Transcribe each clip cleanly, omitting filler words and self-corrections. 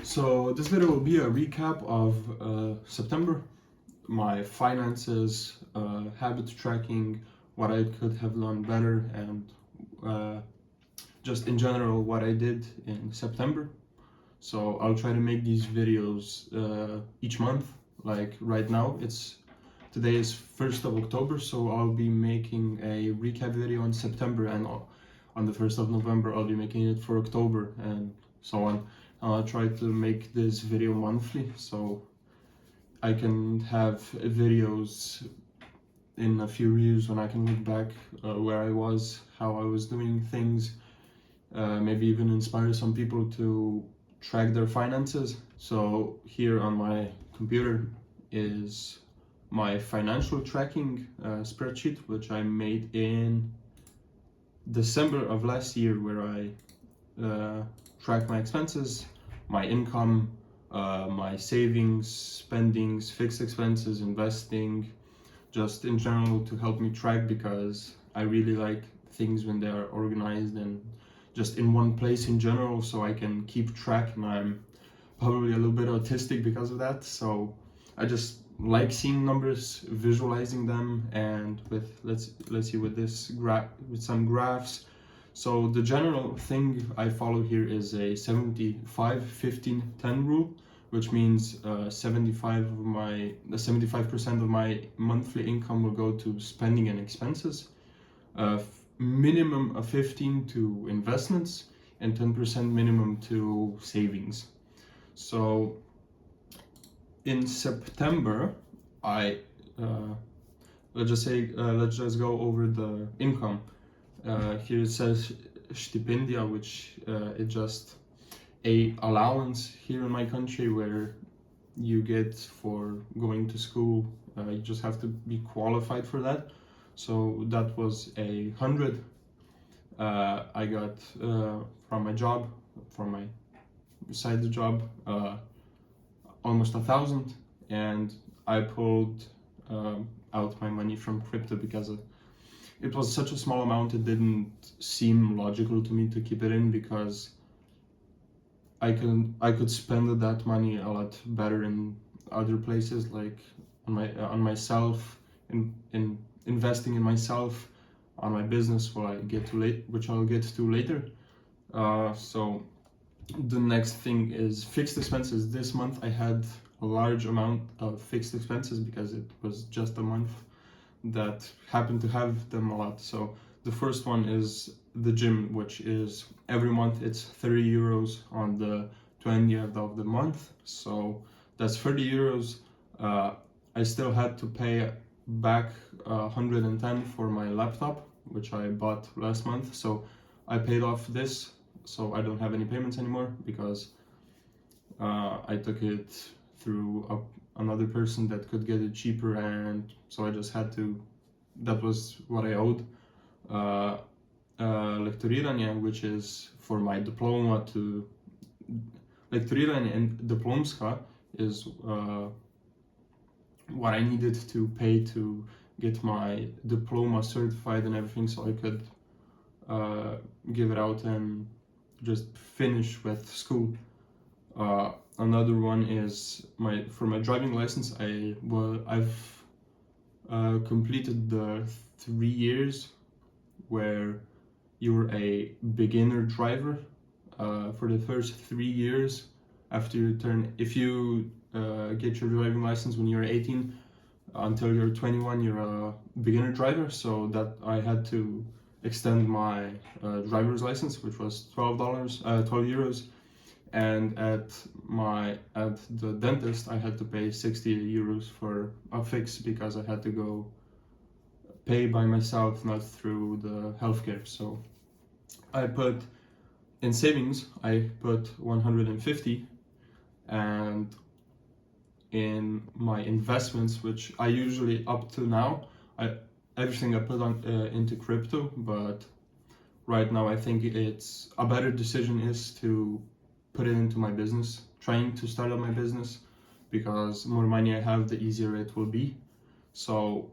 So this video will be a recap of September, my finances, habit tracking, what I could have done better, and just in general what I did in September. So I'll try to make these videos each month. Like right now, today is 1st of October, so I'll be making a recap video on September, and on the 1st of November I'll be making it for October, and so on. I'll try to make this video monthly, so I can have videos in a few years when I can look back where I was, how I was doing things, maybe even inspire some people to track their finances. So here on my computer is my financial tracking spreadsheet, which I made in December of last year, where I track my expenses, my income, my savings, spendings, fixed expenses, investing, just in general to help me track, because I really like things when they are organized and just in one place in general, so I can keep track, and I'm probably a little bit autistic because of that, so I just like seeing numbers, visualizing them, and let's see with this with some graphs. So the general thing I follow here is a 75-15-10 rule, which means 75% of my monthly income will go to spending and expenses, minimum of 15 to investments, and 10% minimum to savings. So in September, let's just go over the income. Here it says stipendia, which is just a allowance here in my country where you get for going to school. You just have to be qualified for that. So that was 100. I got from my job, from my side job, almost 1,000, and I pulled out my money from crypto because it was such a small amount. It didn't seem logical to me to keep it in, because I could spend that money a lot better in other places, like on myself, in investing in myself, on my business, which I'll get to later. So the next thing is fixed expenses. This month I had a large amount of fixed expenses because it was just a month that happened to have them a lot. So the first one is the gym, which is every month it's 30 euros on the 20th of the month. So that's 30 euros. I still had to pay back 110 for my laptop, which I bought last month. So I paid off this, so I don't have any payments anymore, because I took it through another person that could get it cheaper, and so I just had to, that was what I owed. Lektoriranje, which is for my diploma, lektoriranje and diplomska is what I needed to pay to get my diploma certified and everything, so I could give it out and just finish with school. Another one is for my driving license. I've completed the 3 years where you're a beginner driver. For the first 3 years after you if you get your driving license when you're 18, until you're 21, you're a beginner driver. So that I had to extend my driver's license, which was $12, 12 euros. And at the dentist I had to pay 60 euros for a fix, because I had to go pay by myself, not through the healthcare. So I put in savings, I put 150, and in my investments, which I usually, up to now, everything I put on into crypto, but right now I think it's a better decision is to put it into my business, trying to start up my business, because more money I have, the easier it will be. So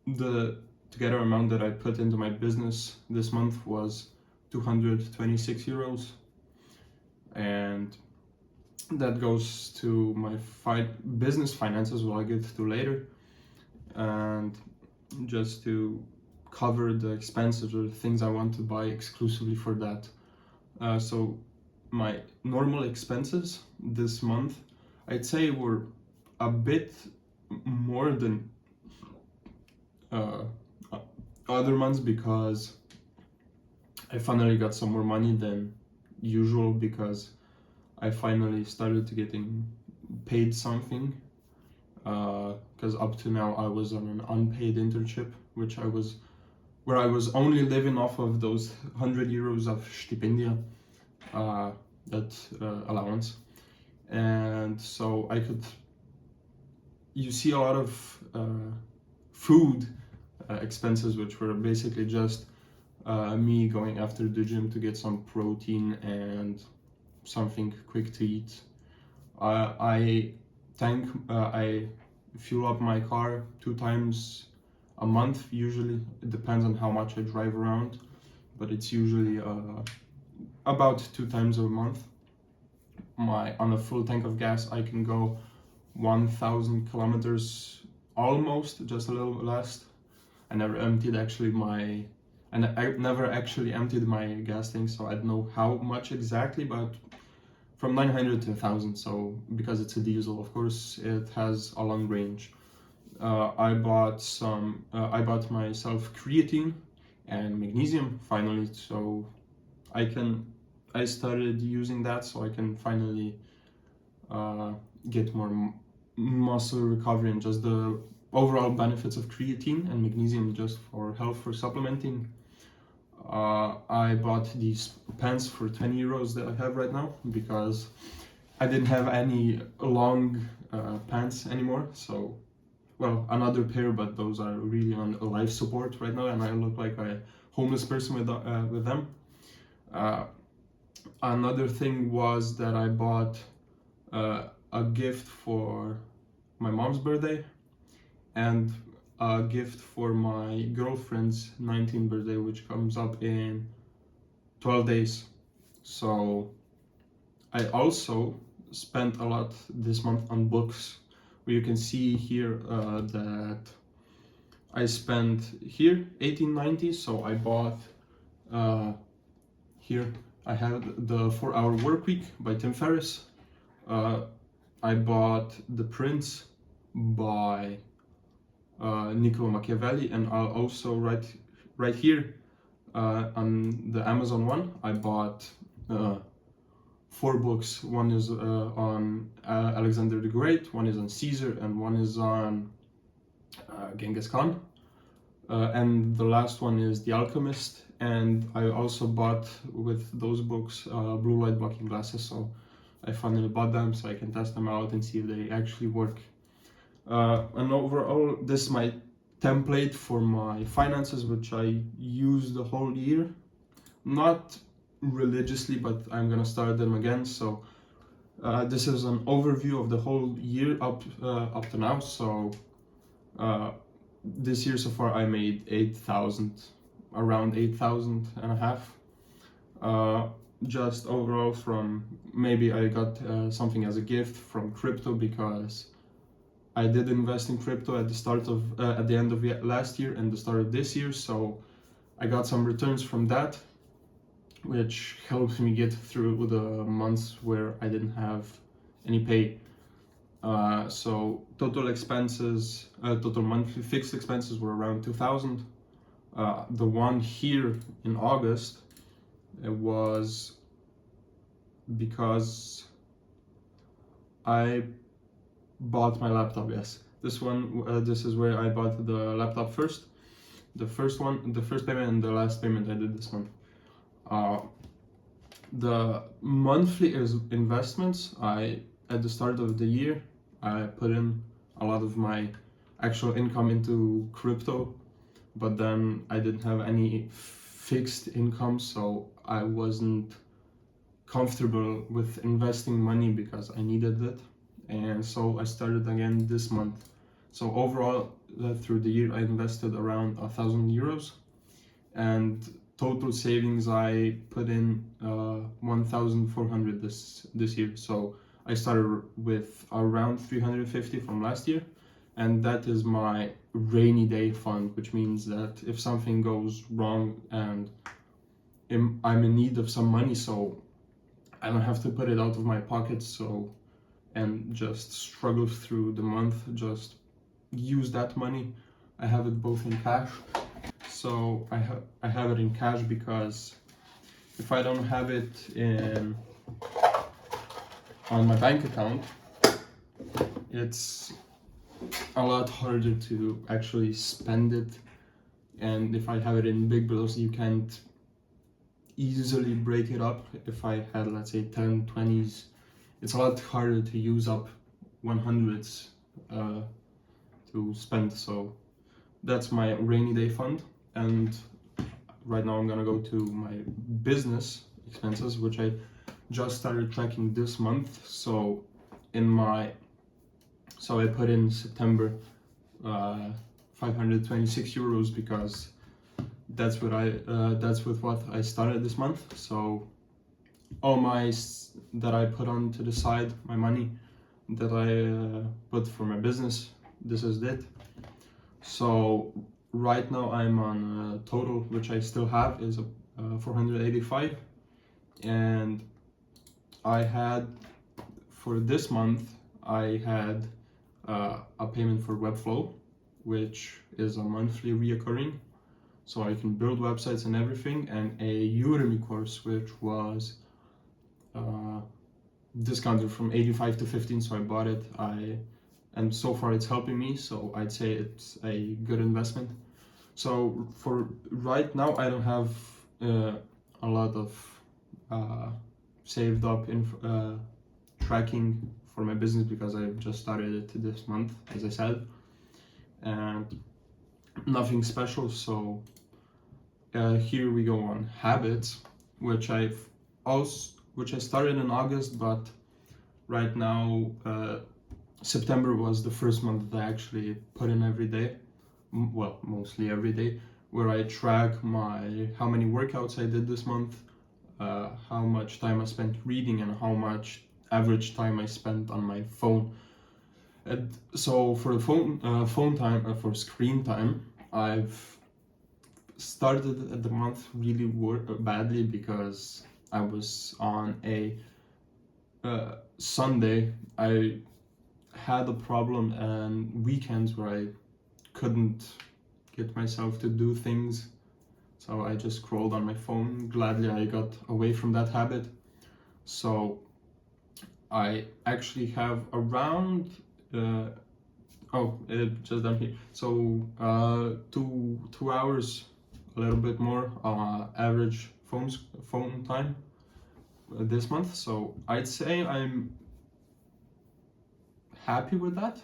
the together amount that I put into my business this month was 226 euros, and that goes to my business finances, what I get to later, and just to cover the expenses or the things I want to buy exclusively for that. So my normal expenses this month, I'd say, were a bit more than other months, because I finally got some more money than usual, because I finally started to getting paid something, because up to now I was on an unpaid internship, where I was only living off of those 100 euros of stipendia, that allowance. And so you see a lot of food expenses, which were basically just me going after the gym to get some protein and something quick to eat. I fuel up my car 2 times a month usually. It depends on how much I drive around, but it's usually about 2 times a month. On a full tank of gas, I can go 1,000 kilometers, almost, just a little less. I never actually emptied my gas tank, so I don't know how much exactly, but from 900 to 1,000. So because it's a diesel, of course, it has a long range. I bought myself creatine and magnesium finally, so I started using that so I can finally get more muscle recovery, and just the overall benefits of creatine and magnesium just for health, for supplementing. I bought these pants for 20 euros that I have right now, because I didn't have any long pants anymore. So, well, another pair, but those are really on life support right now, and I look like a homeless person with them. Another thing was that I bought a gift for my mom's birthday, and a gift for my girlfriend's 19th birthday, which comes up in 12 days. So I also spent a lot this month on books, where you can see here that I spent here 1890. So I bought here I have the 4-Hour Workweek by Tim Ferriss. I bought The Prince by Niccolo Machiavelli, and I'll also right here on the Amazon one, I bought 4 books. One is on Alexander the Great, one is on Caesar, and one is on Genghis Khan. And the last one is The Alchemist. And I also bought, with those books, blue light blocking glasses. So I finally bought them so I can test them out and see if they actually work. And overall, this is my template for my finances, which I use the whole year. Not religiously, but I'm gonna start them again. So this is an overview of the whole year up to now. So this year so far I made 8,000, around 8,000 and a half. Just overall, from maybe I got something as a gift from crypto, because I did invest in crypto at the end of last year and the start of this year, so I got some returns from that, which helps me get through the months where I didn't have any pay. So total expenses, total monthly fixed expenses were around 2,000. The one here in August, it was because I bought my laptop. Yes, this is where I bought the laptop first. The first payment and the last payment I did this month. The monthly investments, at the start of the year, I put in a lot of my actual income into crypto, but then I didn't have any fixed income, so I wasn't comfortable with investing money because I needed it. And so I started again this month. So overall, through the year, I invested around 1,000 euros, and total savings I put in 1,400 this year. So I started with around 350 from last year, and that is my rainy day fund, which means that if something goes wrong and I'm in need of some money, so I don't have to put it out of my pocket, so and just struggle through the month, just use that money. I have it both in cash. So I have it in cash because if I don't have it in on my bank account, it's a lot harder to actually spend it. And if I have it in big bills, you can't easily break it up. If I had, let's say, 10, 20s, it's a lot harder to use up 100s to spend. So that's my rainy day fund. And right now I'm gonna go to my business expenses, which I just started tracking this month. So I put in September 526 euros because that's with what I started this month. So all that I put on to the side, my money that I put for my business, this is it. So right now I'm on a total, which I still have, is 485, and I had for this month I had a payment for Webflow, which is a monthly reoccurring, so I can build websites and everything, and a Udemy course which was discounted from 85 to 15, so I bought it. And so far it's helping me, so I'd say it's a good investment. So for right now I don't have a lot of saved up in tracking for my business because I just started it this month, as I said, and nothing special. So here we go on habits, which I started in August, but right now September was the first month that I actually put in every day, well, mostly every day, where I track how many workouts I did this month, how much time I spent reading, and how much average time I spent on my phone. And so for the phone time, for screen time, I've started the month really badly because I was on a Sunday. I had a problem, and weekends where I couldn't get myself to do things, so I just scrolled on my phone. Gladly I got away from that habit. So I actually have around just down here, so 2 hours, a little bit more average phone time this month. So I'd say I'm happy with that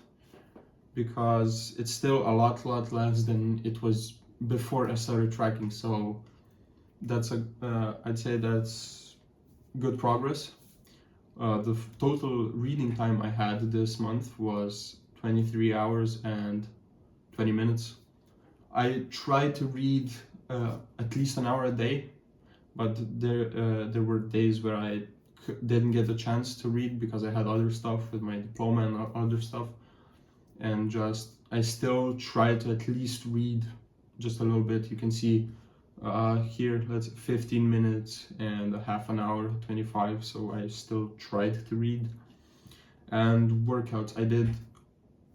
because it's still a lot less than it was before I started tracking. So that's I'd say that's good progress. The total reading time I had this month was 23 hours and 20 minutes. I tried to read at least an hour a day, but there were days where I didn't get a chance to read because I had other stuff with my diploma and other stuff, and I still try to at least read just a little bit. You can see here, let's 15 minutes and a half an hour, 25, so I still tried to read. And workouts, I did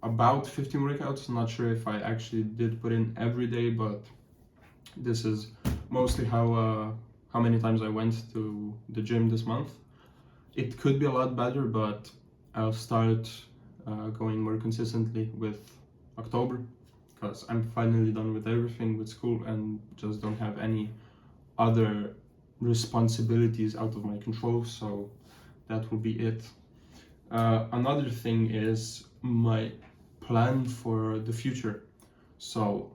about 15 workouts. Not sure if I actually did put in every day, but this is mostly how many times I went to the gym this month. It could be a lot better, but I'll start going more consistently with October, because I'm finally done with everything with school and just don't have any other responsibilities out of my control, so that will be it. Another thing is my plan for the future. So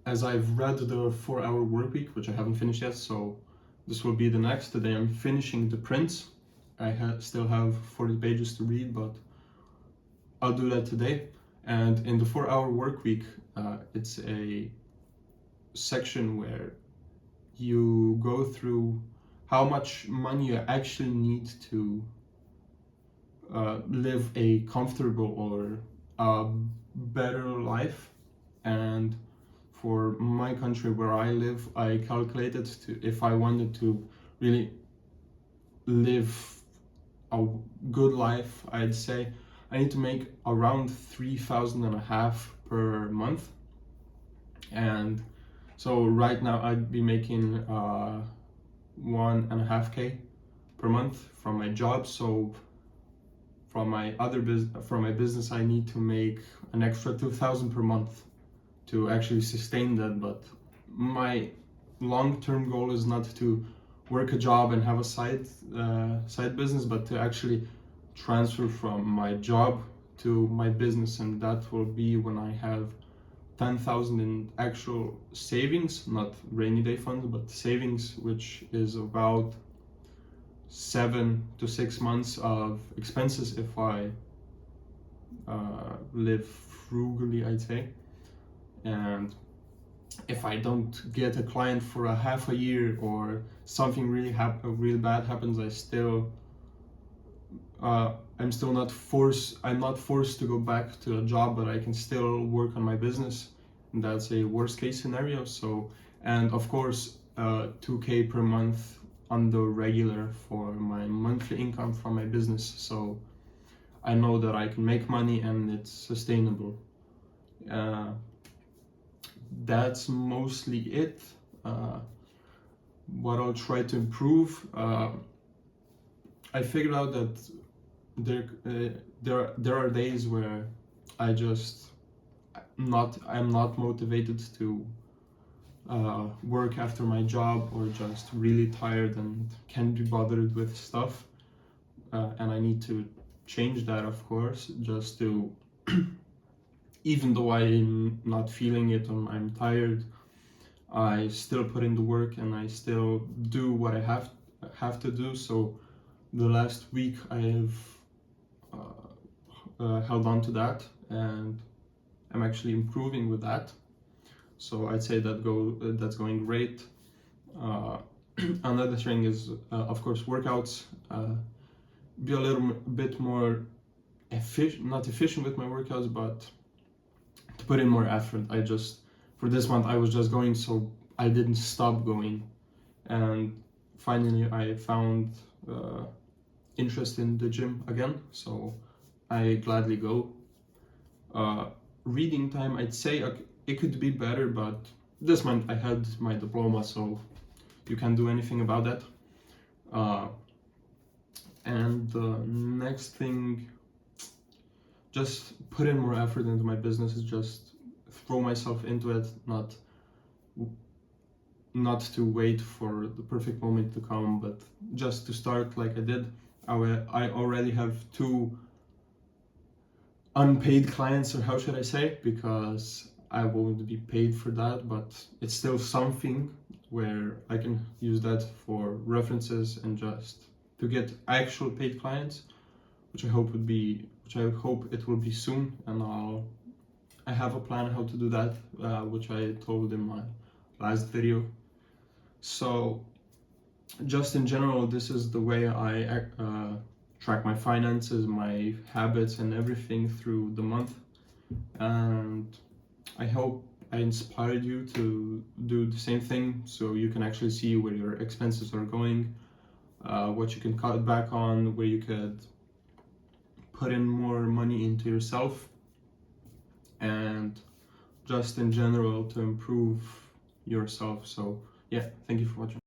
as I've read the 4-hour workweek, which I haven't finished yet, so this will be the next. Today I'm finishing the prints. I still have 40 pages to read, but I'll do that today. And in the 4-hour workweek, it's a section where you go through how much money you actually need to live a comfortable or a better life. And for my country where I live, I calculated to if I wanted to really live a good life, I'd say I need to make around 3,500 per month. And so right now I'd be making 1.5K per month from my job. So from my business, I need to make an extra 2,000 per month to actually sustain that. But my long-term goal is not to work a job and have a side business, but to actually transfer from my job to my business, and that will be when I have 10,000 in actual savings, not rainy day funds, but savings, which is about 7 to 6 months of expenses if I live frugally, I'd say. And if I don't get a client for a half a year or something really bad happens, I'm not forced to go back to a job, but I can still work on my business. And that's a worst case scenario. So, and of course, 2K per month on the regular for my monthly income from my business. So I know that I can make money and it's sustainable. That's mostly it. What I'll try to improve, I figured out that there are days where I'm not motivated to work after my job, or just really tired and can't be bothered with stuff, and I need to change that, of course, just to even though I'm not feeling it and I'm tired, I still put in the work and I still do what I have to do. So the last week I have held on to that, and I'm actually improving with that. So I'd say that's going great. Another thing is, of course, workouts. Be a little bit more not efficient with my workouts, but to put in more effort. For this month, I was just going, so I didn't stop going. And finally, I found interest in the gym again, so I gladly go. Reading time, I'd say it could be better, but this month I had my diploma, so you can't do anything about that. And the next thing, just put in more effort into my business, is just throw myself into it, not to wait for the perfect moment to come, but just to start like I did. I already have 2 unpaid clients, or how should I say, because I won't be paid for that, but it's still something where I can use that for references and just to get actual paid clients, which I hope it will be soon. And I have a plan how to do that, which I told in my last video. So just in general, this is the way I track my finances, my habits, and everything through the month. And I hope I inspired you to do the same thing, so you can actually see where your expenses are going, what you can cut back on, where you could put in more money into yourself, and just in general to improve yourself. So yeah, thank you for watching.